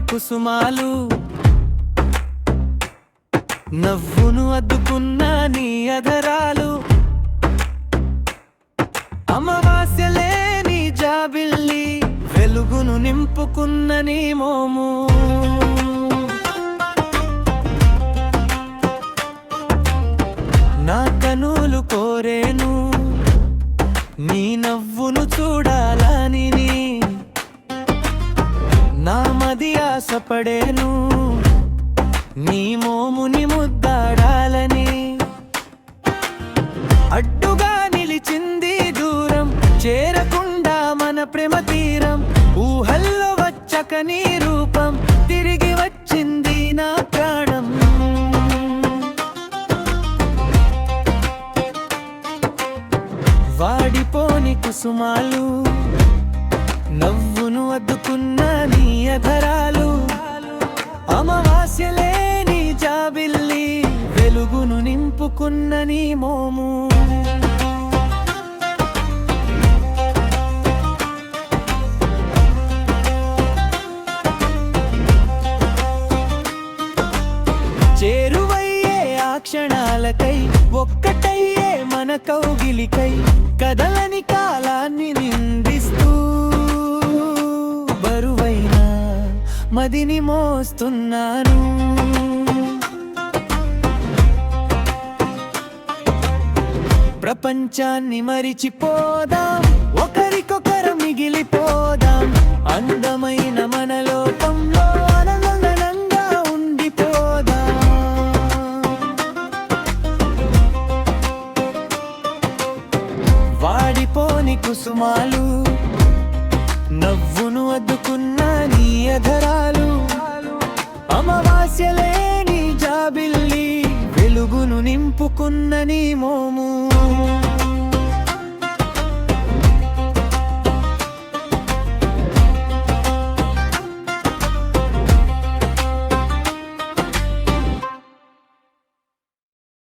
కుసుమాలు నవ్వును అద్దుకున్న నీ అధరాలు అమావాస్యలేని జాబిల్లి వెలుగును నింపుకున్న నీ మోము నా కనులు కోరేను నీ నవ్వును చూడాలని నా మది ఆశపడేను నీ మోముని ముద్దాడాలని అడ్డుగా నిలిచింది దూరం చేరకుండా మన ప్రేమ తీరం ఊహల్లో వచ్చక నీ రూపం తిరిగి వచ్చింది నా ప్రాణం వాడిపోని కుసుమాలు నవ్వును అద్దుకున్న నీ అధరాలు అమావాస్యలేని జాబిల్లి వెలుగును నింపుకున్న నీ మోము చేరువయ్యే ఆ క్షణాలకై ఒక్కటయ్యే మన కౌగిలికై కదలని కాలాన్ని నిందిస్తూ బరువైన మదిని మోస్తున్నాను ప్రపంచాన్ని మరిచిపోదాం ఒకరికొకరు మిగిలిపోదాం అందమైన మన లోకంలో ఆనందంగా ఉండిపోదాం వాడిపోని కుసుమాలు నవ్వును అద్దుకున్న నీ అధరాలు అమావాస్యలేని జాబిల్లి వెలుగును నింపుకున్న నీ మోము